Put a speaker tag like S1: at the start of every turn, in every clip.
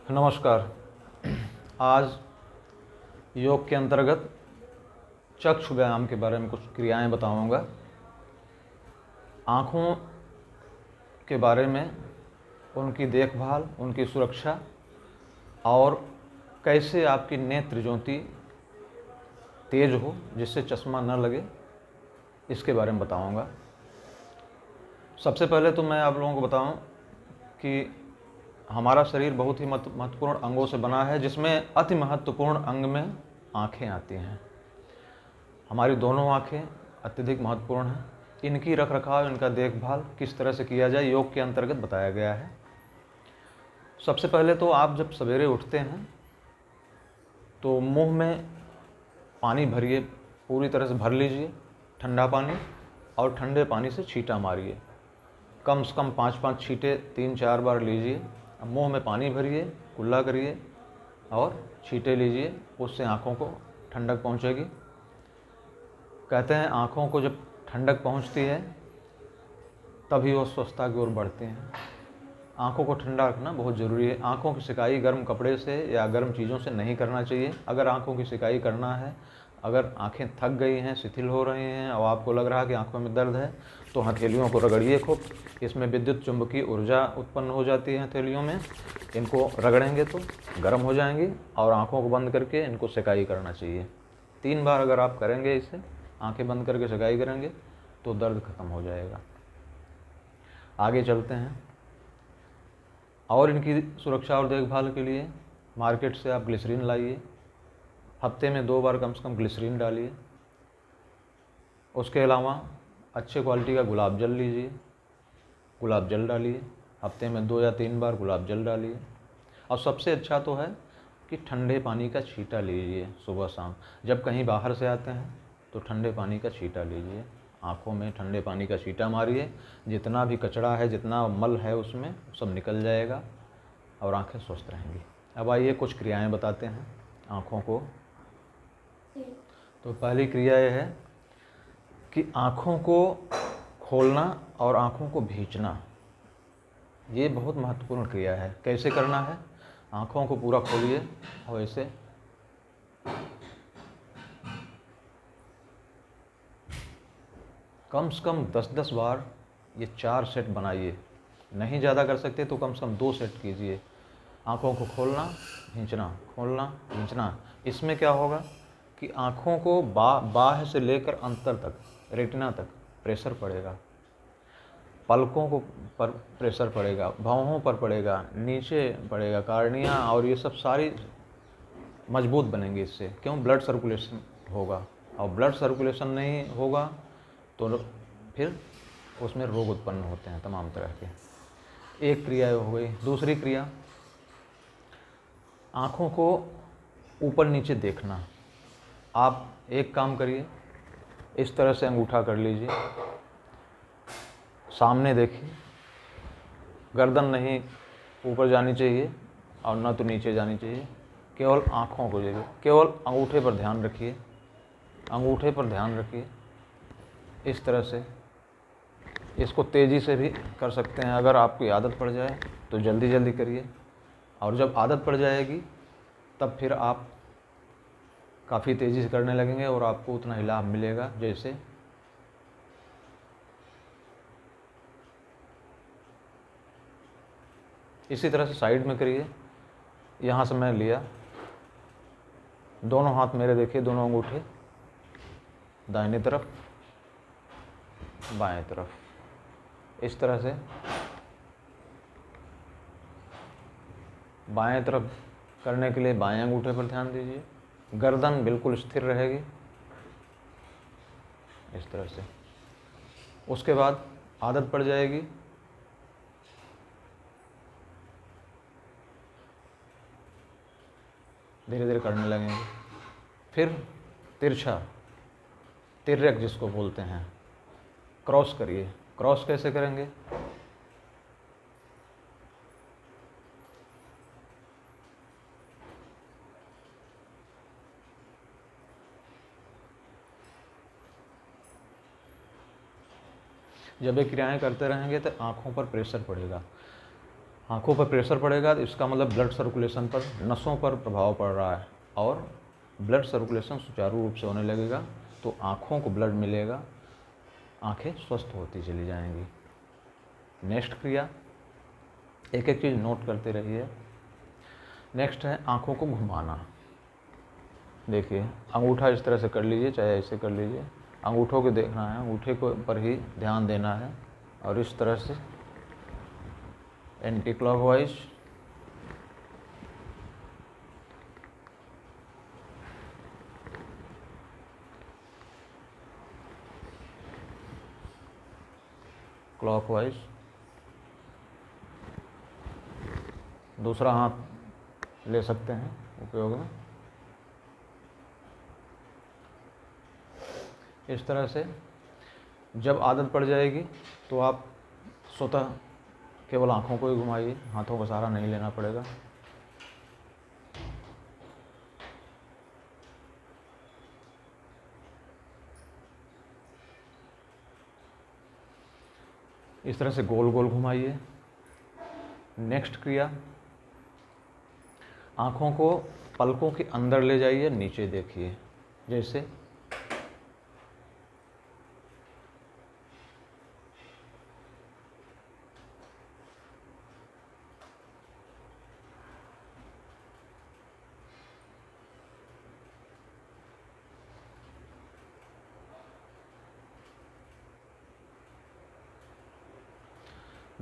S1: नमस्कार। आज योग के अंतर्गत चक्षु व्यायाम के बारे में कुछ क्रियाएं बताऊंगा। आँखों के बारे में, उनकी देखभाल, उनकी सुरक्षा और कैसे आपकी नेत्र ज्योति तेज हो जिससे चश्मा न लगे, इसके बारे में बताऊंगा। सबसे पहले तो मैं आप लोगों को बताऊं कि हमारा शरीर बहुत ही महत्वपूर्ण अंगों से बना है, जिसमें अति महत्वपूर्ण अंग में आँखें आती हैं। हमारी दोनों आँखें अत्यधिक महत्वपूर्ण हैं। इनकी रख रखाव, इनका देखभाल किस तरह से किया जाए, योग के अंतर्गत बताया गया है। सबसे पहले तो आप जब सवेरे उठते हैं तो मुंह में पानी भरिए, पूरी तरह से भर लीजिए ठंडा पानी, और ठंडे पानी से छींटा मारिए। कम से कम 5-5 छींटे 3-4 बार लीजिए। मुंह में पानी भरिए, कुल्ला करिए और छींटे लीजिए। उससे आँखों को ठंडक पहुँचेगी। कहते हैं आँखों को जब ठंडक पहुँचती है तभी वो स्वस्थता की ओर बढ़ते हैं। आँखों को ठंडा रखना बहुत ज़रूरी है। आँखों की सिकाई गर्म कपड़े से या गर्म चीज़ों से नहीं करना चाहिए। अगर आँखों की सिकाई करना है, अगर आँखें थक गई हैं, शिथिल हो रही हैं और आपको लग रहा है कि आँखों में दर्द है, तो हथेलियों को रगड़िए खूब। इसमें विद्युत चुंबकीय ऊर्जा उत्पन्न हो जाती है हथेलियों में। इनको रगड़ेंगे तो गर्म हो जाएंगी और आँखों को बंद करके इनको सिकाई करना चाहिए। 3 बार अगर आप करेंगे, इसे आँखें बंद करके सिकाई करेंगे तो दर्द खत्म हो जाएगा। आगे चलते हैं। और इनकी सुरक्षा और देखभाल के लिए मार्केट से आप ग्लिसरीन लाइए। हफ्ते में 2 बार कम से कम ग्लिसरीन डालिए। उसके अलावा अच्छे क्वालिटी का गुलाब जल लीजिए, गुलाब जल डालिए। हफ्ते में 2 या 3 बार गुलाब जल डालिए। और सबसे अच्छा तो है कि ठंडे पानी का छींटा लीजिए सुबह शाम। जब कहीं बाहर से आते हैं तो ठंडे पानी का छींटा लीजिए, आँखों में ठंडे पानी का छींटा मारिए। जितना भी कचरा है, जितना मल है, उसमें सब निकल जाएगा और आँखें स्वस्थ रहेंगी। अब आइए कुछ क्रियाएं बताते हैं आँखों को। तो पहली क्रिया यह है कि आँखों को खोलना और आँखों को भींचना। ये बहुत महत्वपूर्ण क्रिया है। कैसे करना है? आँखों को पूरा खोलिए और ऐसे कम से कम 10-10 बार ये 4 सेट बनाइए। नहीं ज़्यादा कर सकते तो कम से कम 2 सेट कीजिए। आँखों को खोलना, खींचना, खोलना, खींचना। इसमें क्या होगा कि आँखों को बाह्य से लेकर अंतर तक, रेटिना तक प्रेशर पड़ेगा। पलकों को पर प्रेशर पड़ेगा, भौहों पर पड़ेगा, नीचे पड़ेगा, कार्निया, और ये सब सारी मजबूत बनेंगी इससे। क्यों? ब्लड सर्कुलेशन होगा। और ब्लड सर्कुलेशन नहीं होगा तो फिर उसमें रोग उत्पन्न होते हैं तमाम तरह के। एक क्रिया हो गई। दूसरी क्रिया, आँखों को ऊपर नीचे देखना। आप एक काम करिए, इस तरह से अंगूठा कर लीजिए, सामने देखिए। गर्दन नहीं ऊपर जानी चाहिए और न तो नीचे जानी चाहिए। केवल आँखों को देखिए, केवल अंगूठे पर ध्यान रखिए, अंगूठे पर ध्यान रखिए। इस तरह से इसको तेज़ी से भी कर सकते हैं। अगर आपकी आदत पड़ जाए तो जल्दी जल्दी करिए, और जब आदत पड़ जाएगी तब फिर आप काफ़ी तेज़ी से करने लगेंगे और आपको उतना ही लाभ मिलेगा। जैसे इसी तरह से साइड में करिए। यहाँ से मैं लिया, दोनों हाथ मेरे देखिए, दोनों अंगूठे दाहिनी तरफ, बाएं तरफ, इस तरह से। बाएं तरफ करने के लिए बाएं अंगूठे पर ध्यान दीजिए। गर्दन बिल्कुल स्थिर रहेगी, इस तरह से। उसके बाद आदत पड़ जाएगी, धीरे धीरे करने लगेंगे। फिर तिरछा, तिर्यक जिसको बोलते हैं, क्रॉस करिए। क्रॉस कैसे करेंगे? जब ये क्रियाएं करते रहेंगे तो आँखों पर प्रेशर पड़ेगा। आँखों पर प्रेशर पड़ेगा तो इसका मतलब ब्लड सर्कुलेशन पर, नसों पर प्रभाव पड़ रहा है और ब्लड सर्कुलेशन सुचारू रूप से होने लगेगा तो आँखों को ब्लड मिलेगा, आँखें स्वस्थ होती चली जाएंगी। नेक्स्ट क्रिया, एक एक चीज़ नोट करते रहिए। नेक्स्ट है आँखों को घुमाना। देखिए अंगूठा इस तरह से कर लीजिए, चाहे ऐसे कर लीजिए, अंगूठों को देखना है, अंगूठे को पर ही ध्यान देना है और इस तरह से एंटी क्लॉकवाइज क्लॉकवाइज। दूसरा हाथ ले सकते हैं उपयोग में। इस तरह से जब आदत पड़ जाएगी तो आप स्वतः केवल आँखों को ही घुमाइए, हाथों का सहारा नहीं लेना पड़ेगा। इस तरह से गोल गोल घुमाइए। नेक्स्ट क्रिया, आँखों को पलकों के अंदर ले जाइए, नीचे देखिए। जैसे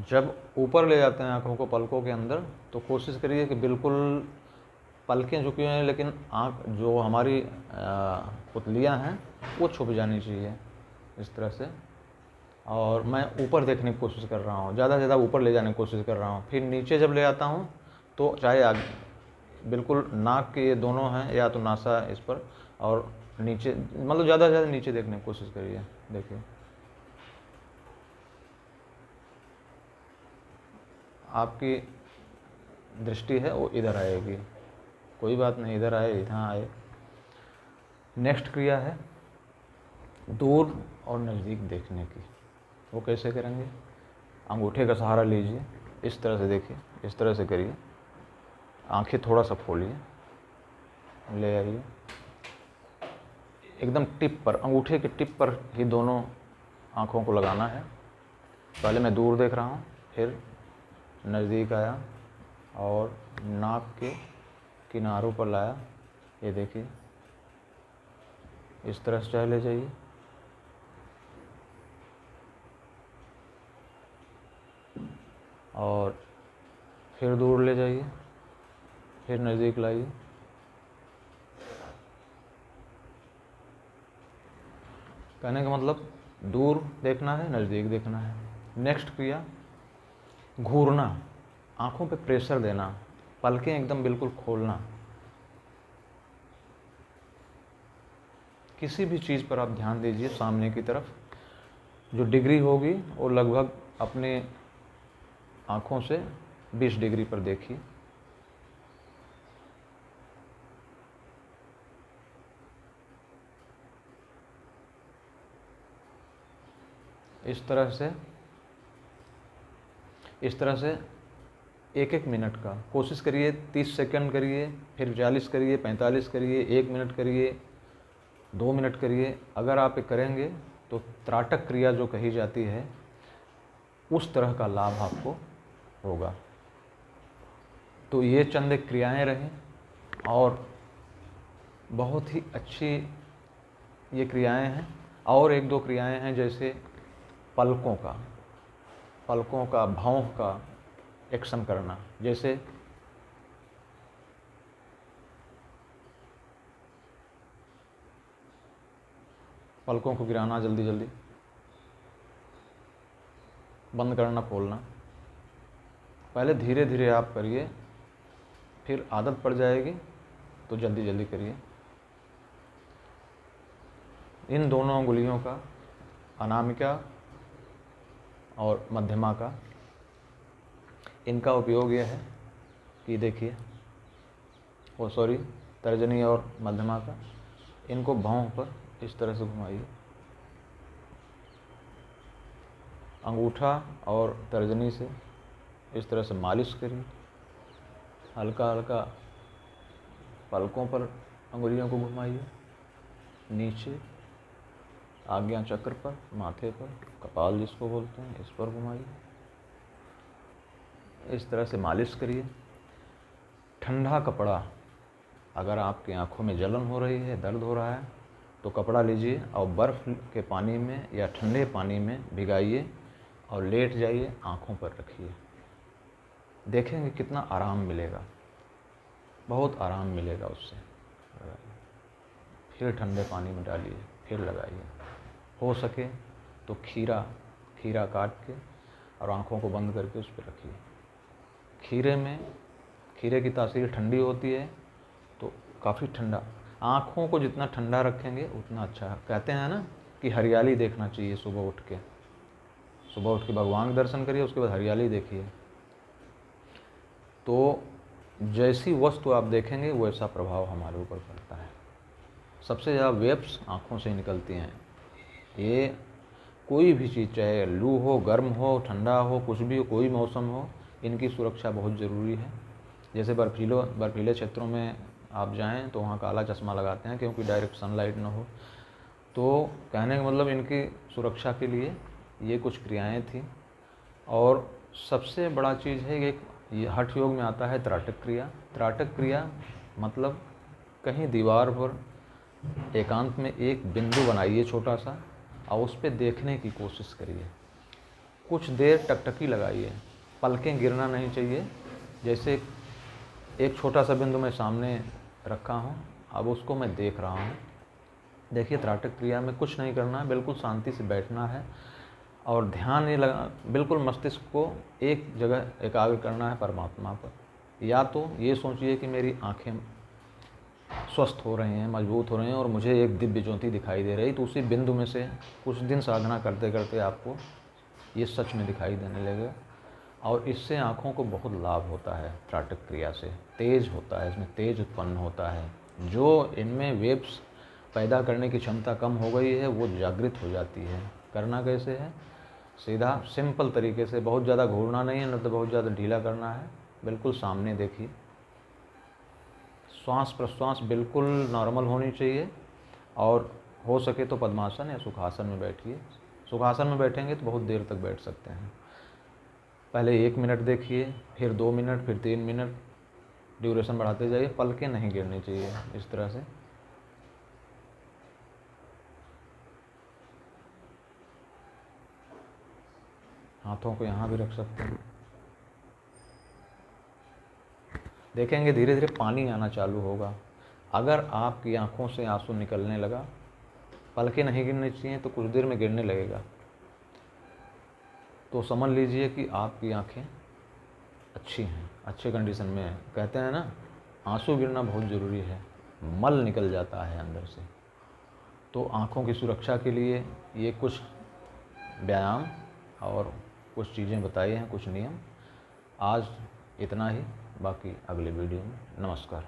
S1: जब ऊपर ले जाते हैं आँखों को पलकों के अंदर तो कोशिश करिए कि बिल्कुल पलकें झुकी हुई हैं लेकिन आँख जो हमारी पुतलियाँ हैं वो छुप जानी चाहिए इस तरह से। और मैं ऊपर देखने की कोशिश कर रहा हूँ, ज़्यादा से ज़्यादा ऊपर ले जाने की कोशिश कर रहा हूँ। फिर नीचे जब ले आता हूँ तो चाहे आगे बिल्कुल नाक के ये दोनों हैं या तो नासा इस पर, और नीचे मतलब ज़्यादा से ज़्यादा नीचे देखने की कोशिश करिए। देखिए आपकी दृष्टि है वो इधर आएगी, कोई बात नहीं, इधर आए इधर आए। नेक्स्ट क्रिया है दूर और नज़दीक देखने की। वो कैसे करेंगे, अंगूठे का सहारा लीजिए, इस तरह से देखिए, इस तरह से करिए, आंखें थोड़ा सा खोलिए, ले आइए एकदम टिप पर, अंगूठे के टिप पर ही दोनों आँखों को लगाना है। पहले मैं दूर देख रहा हूँ, फिर नज़दीक आया और नाक के किनारों पर लाया। ये देखिए इस तरह से ले जाइए। और फिर दूर ले जाइए, फिर नज़दीक लाइए। कहने का मतलब दूर देखना है, नज़दीक देखना है। नेक्स्ट क्रिया घूरना, आँखों पे प्रेशर देना, पलकें एकदम बिल्कुल खोलना। किसी भी चीज़ पर आप ध्यान दीजिए सामने की तरफ, जो डिग्री होगी वो लगभग अपने आँखों से 20 डिग्री पर देखिए। इस तरह से एक एक मिनट का कोशिश करिए, 30 सेकंड करिए, फिर 40 करिए, 45 करिए, 1 मिनट करिए, 2 मिनट करिए। अगर आप ये करेंगे तो त्राटक क्रिया जो कही जाती है उस तरह का लाभ आपको होगा। तो ये चंद क्रियाएं रहें और बहुत ही अच्छी ये क्रियाएं हैं। और एक दो क्रियाएं हैं जैसे पलकों का भौं का एक्शन करना, जैसे पलकों को गिराना, जल्दी जल्दी बंद करना, खोलना। पहले धीरे धीरे आप करिए, फिर आदत पड़ जाएगी तो जल्दी जल्दी करिए। इन दोनों उंगलियों का, अनामिका और मध्यमा का, इनका उपयोग यह है कि देखिए तर्जनी और मध्यमा का, इनको भौं पर इस तरह से घुमाइए। अंगूठा और तर्जनी से इस तरह से मालिश करिए। हल्का हल्का पलकों पर अंगुलियों को घुमाइए, नीचे आज्ञा चक्र पर, माथे पर, कपाल जिसको बोलते हैं, इस पर घुमाइए। इस तरह से मालिश करिए। ठंडा कपड़ा, अगर आपकी आँखों में जलन हो रही है, दर्द हो रहा है, तो कपड़ा लीजिए और बर्फ़ के पानी में या ठंडे पानी में भिगाइए और लेट जाइए, आँखों पर रखिए। देखेंगे कितना आराम मिलेगा, बहुत आराम मिलेगा उससे। फिर ठंडे पानी में डालिए, फिर लगाइए। हो सके तो खीरा काट के और आँखों को बंद करके उस पर रखिए। खीरे की तासीर ठंडी होती है, तो काफ़ी ठंडा, आँखों को जितना ठंडा रखेंगे उतना अच्छा है। कहते हैं ना कि हरियाली देखना चाहिए सुबह उठ के भगवान के दर्शन करिए, उसके बाद हरियाली देखिए। तो जैसी वस्तु आप देखेंगे वैसा प्रभाव हमारे ऊपर पड़ता है। सबसे ज़्यादा वेव्स आँखों से निकलती हैं। ये कोई भी चीज़, चाहे लू हो, गर्म हो, ठंडा हो, कुछ भी हो, कोई मौसम हो, इनकी सुरक्षा बहुत ज़रूरी है। जैसे बर्फीले क्षेत्रों में आप जाएं तो वहाँ काला चश्मा लगाते हैं क्योंकि डायरेक्ट सनलाइट ना हो। तो कहने का मतलब इनकी सुरक्षा के लिए ये कुछ क्रियाएं थी। और सबसे बड़ा चीज़ है ये हठ योग में आता है त्राटक क्रिया। त्राटक क्रिया मतलब कहीं दीवार पर एकांत में एक बिंदु बनाइए छोटा सा और उस पर देखने की कोशिश करिए। कुछ देर टकटकी लगाइए, पलकें गिरना नहीं चाहिए। जैसे एक छोटा सा बिंदु मैं सामने रखा हूँ, अब उसको मैं देख रहा हूँ। देखिए, त्राटक क्रिया में कुछ नहीं करना है, बिल्कुल शांति से बैठना है और ध्यान नहीं लगा, बिल्कुल मस्तिष्क को एक जगह एकाग्र करना है परमात्मा पर। या तो ये सोचिए कि मेरी आँखें स्वस्थ हो रही हैं, मजबूत हो रही हैं और मुझे एक दिव्य ज्योति दिखाई दे रही, तो उसी बिंदु में से कुछ दिन साधना करते करते आपको ये सच में दिखाई देने लगेगा। और इससे आँखों को बहुत लाभ होता है। त्राटक क्रिया से तेज होता है, इसमें तेज उत्पन्न होता है। जो इनमें वेव्स पैदा करने की क्षमता कम हो गई है वो जागृत हो जाती है। करना कैसे है? सीधा सिंपल तरीके से, बहुत ज़्यादा घूरना नहीं है, न तो बहुत ज़्यादा ढीला करना है। बिल्कुल सामने देखिए, श्वास प्रश्वास बिल्कुल नॉर्मल होनी चाहिए और हो सके तो पद्मासन या सुखासन में बैठिए। सुखासन में बैठेंगे तो बहुत देर तक बैठ सकते हैं। पहले 1 मिनट देखिए, फिर 2 मिनट, फिर 3 मिनट, ड्यूरेशन बढ़ाते जाइए। पलकें नहीं गिरनी चाहिए। इस तरह से हाथों को यहाँ भी रख सकते हैं। देखेंगे धीरे धीरे पानी आना चालू होगा। अगर आपकी आँखों से आंसू निकलने लगा, पलकें नहीं गिरनी चाहिए तो कुछ देर में गिरने लगेगा, तो समझ लीजिए कि आपकी आँखें अच्छी हैं, अच्छे कंडीशन में हैं। कहते हैं ना, आंसू गिरना बहुत ज़रूरी है, मल निकल जाता है अंदर से। तो आँखों की सुरक्षा के लिए ये कुछ व्यायाम और कुछ चीज़ें बताई हैं, कुछ नियम। आज इतना ही, बाकी अगले वीडियो में। नमस्कार।